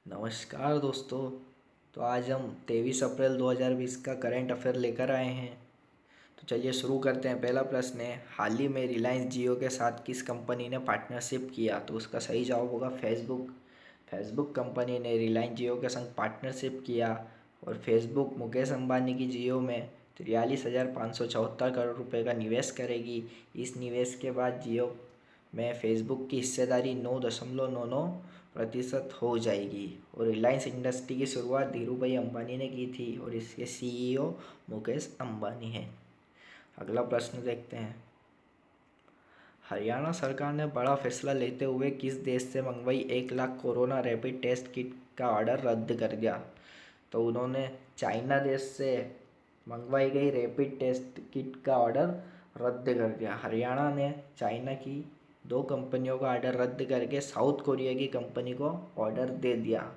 नमस्कार दोस्तों। तो आज हम 23 अप्रैल 2020 का करंट अफेयर लेकर आए हैं। तो चलिए शुरू करते हैं। पहला प्रश्न है, हाल ही में रिलायंस जियो के साथ किस कंपनी ने पार्टनरशिप किया? तो उसका सही जवाब होगा फेसबुक। फेसबुक कंपनी ने रिलायंस जियो के संग पार्टनरशिप किया और फेसबुक मुकेश अंबानी की जियो में 43,574 करोड़ रुपये का निवेश करेगी। इस निवेश के बाद जियो में फेसबुक की हिस्सेदारी 9.99% हो जाएगी। और रिलायंस इंडस्ट्री की शुरुआत धीरूभाई अंबानी ने की थी और इसके सीईओ मुकेश अंबानी हैं। अगला प्रश्न देखते हैं। हरियाणा सरकार ने बड़ा फैसला लेते हुए किस देश से मंगवाई 1 lakh corona rapid test kit का ऑर्डर रद्द कर दिया? तो उन्होंने चाइना देश से मंगवाई गई रैपिड टेस्ट किट का ऑर्डर रद्द कर दिया। हरियाणा ने चाइना की 2 कंपनियों का ऑर्डर रद्द करके साउथ कोरिया की कंपनी को ऑर्डर दे दिया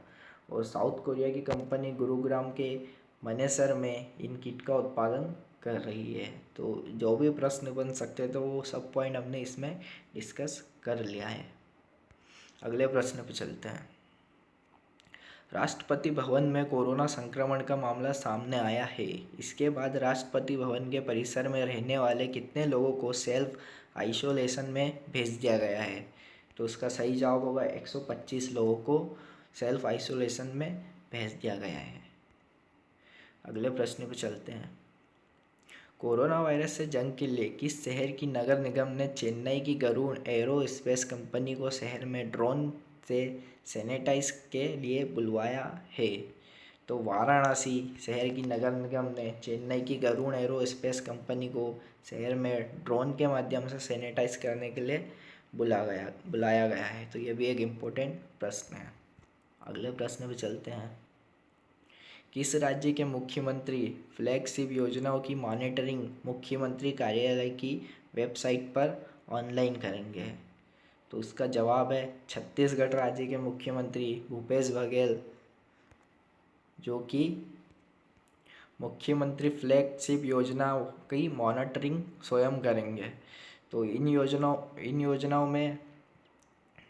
और साउथ कोरिया की कंपनी गुरुग्राम के मनेसर में इन किट का उत्पादन कर रही है। तो जो भी प्रश्न बन सकते थे वो सब पॉइंट हमने इसमें डिस्कस कर लिया है। अगले प्रश्न पर चलते हैं। राष्ट्रपति भवन में कोरोना संक्रमण का मामला सामने आया है। इसके बाद राष्ट्रपति भवन के परिसर में रहने वाले कितने लोगों को सेल्फ आइसोलेशन में भेज दिया गया है? तो उसका सही जवाब होगा 125 लोगों को सेल्फ आइसोलेशन में भेज दिया गया है। अगले प्रश्न पर चलते हैं। कोरोना वायरस से जंग के लिए किस शहर की नगर निगम ने चेन्नई की गरुड़ एरोस्पेस कंपनी को शहर में ड्रोन से सैनिटाइज के लिए बुलवाया है? तो वाराणसी शहर की नगर निगम ने चेन्नई की गरुड़ एरोस्पेस कंपनी को शहर में ड्रोन के माध्यम से सैनिटाइज करने के लिए बुलाया गया है। तो ये भी एक इम्पोर्टेंट प्रश्न है। अगले प्रश्न पे चलते हैं। किस राज्य के मुख्यमंत्री फ्लैगशिप योजनाओं की मॉनिटरिंग मुख्यमंत्री कार्यालय की वेबसाइट पर ऑनलाइन करेंगे? तो उसका जवाब है छत्तीसगढ़ राज्य के मुख्यमंत्री भूपेश बघेल, जो कि मुख्यमंत्री फ्लैगशिप योजनाओं की मॉनिटरिंग स्वयं करेंगे। तो इन योजनाओं में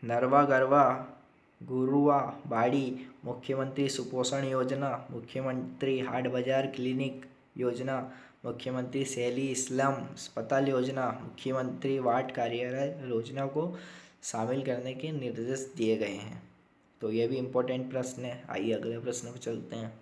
नरवा गरवा गुरुआ बाड़ी मुख्यमंत्री सुपोषण योजना, मुख्यमंत्री हाट बाजार क्लिनिक योजना, मुख्यमंत्री शैली स्लम अस्पताल योजना, मुख्यमंत्री वार्ड कार्यालय योजना को शामिल करने के निर्देश दिए गए हैं। तो ये भी इम्पोर्टेंट प्रश्न है। आइए अगले प्रश्न पर चलते हैं।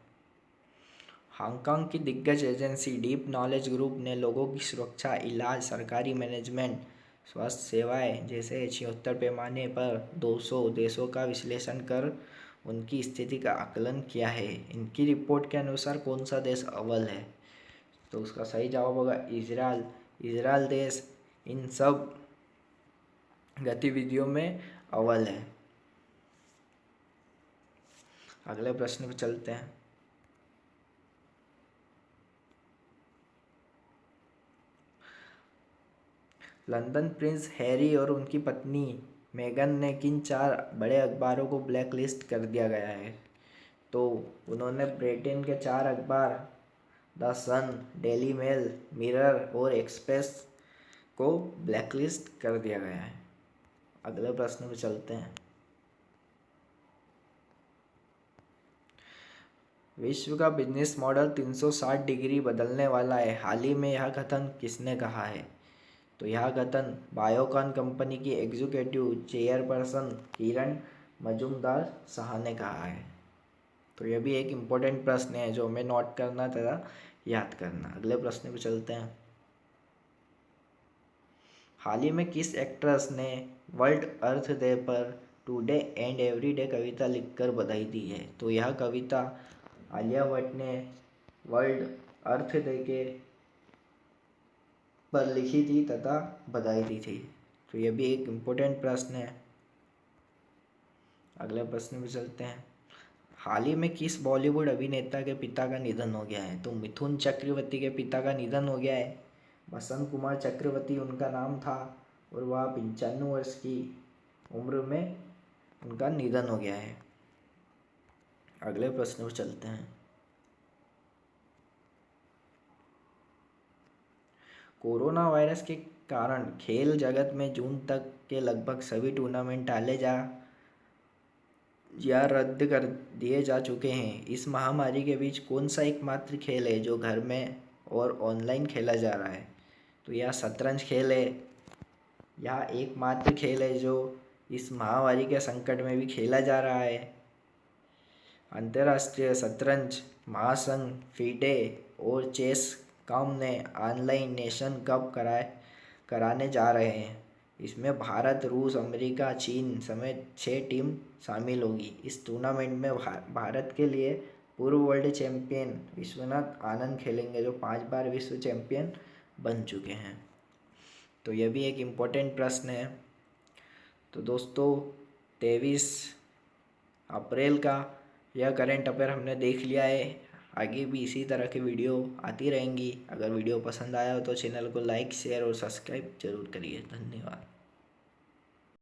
हांगकांग की दिग्गज एजेंसी डीप नॉलेज ग्रुप ने लोगों की सुरक्षा, इलाज, सरकारी मैनेजमेंट, स्वास्थ्य सेवाएं जैसे 76 पैमाने पर 200 देशों का विश्लेषण कर उनकी स्थिति का आकलन किया है। इनकी रिपोर्ट के अनुसार कौन सा देश अव्वल है? तो उसका सही जवाब होगा इजराइल। इजराइल देश इन सब गतिविधियों में अव्वल है। अगले प्रश्न पर चलते हैं। लंदन प्रिंस हैरी और उनकी पत्नी मेगन ने किन 4 बड़े अखबारों को ब्लैक लिस्ट कर दिया गया है? तो उन्होंने ब्रिटेन के 4 अखबार the Sun, Daily Mail, Mirror और एक्सप्रेस को ब्लैक लिस्ट कर दिया गया है। अगले प्रश्न पर चलते हैं। विश्व का बिजनेस मॉडल 360 डिग्री बदलने वाला है, हाल ही में यह कथन किसने कहा है? तो यह कथन बायोकॉन कंपनी की एग्जीक्यूटिव चेयरपर्सन किरण मजूमदार शाह ने कहा है। तो यह भी एक इम्पोर्टेंट प्रश्न है जो हमें नोट करना तथा याद करना। अगले प्रश्न पे चलते हैं। हाल ही में किस एक्ट्रेस ने वर्ल्ड अर्थ डे पर टुडे एंड एवरी डे कविता लिखकर बधाई दी है? तो यह कविता आलिया भट्ट ने वर्ल्ड अर्थ डे के पर लिखी थी तथा बधाई दी थी। तो यह भी एक इम्पोर्टेंट प्रश्न है। अगले प्रश्न पे चलते हैं। हाल ही में किस बॉलीवुड अभिनेता के पिता का निधन हो गया है? तो मिथुन चक्रवर्ती के पिता का निधन हो गया है। बसंत कुमार चक्रवर्ती उनका नाम था और वह 95 वर्ष की उम्र में उनका निधन हो गया है। अगले प्रश्न पर चलते हैं। कोरोना वायरस के कारण खेल जगत में जून तक के लगभग सभी टूर्नामेंट टाले या रद्द कर दिए जा चुके हैं। इस महामारी के बीच कौन सा एकमात्र खेल है जो घर में और ऑनलाइन खेला जा रहा है? तो यह शतरंज खेल है। यह एकमात्र खेल है जो इस महामारी के संकट में भी खेला जा रहा है। अंतर्राष्ट्रीय शतरंज महासंघ फीडे और चेस कॉम ने ऑनलाइन नेशन कप कराने जा रहे हैं। इसमें भारत, रूस, अमेरिका, चीन समेत 6 टीम शामिल होगी। इस टूर्नामेंट में भारत के लिए पूर्व वर्ल्ड चैंपियन विश्वनाथ आनंद खेलेंगे, जो 5 बार विश्व चैंपियन बन चुके हैं। तो यह भी एक इम्पोर्टेंट प्रश्न है। तो दोस्तों 23 अप्रैल का यह करंट अफेयर हमने देख लिया है। आगे भी इसी तरह की वीडियो आती रहेंगी। अगर वीडियो पसंद आया हो तो चैनल को लाइक, शेयर और सब्सक्राइब जरूर करिए। धन्यवाद।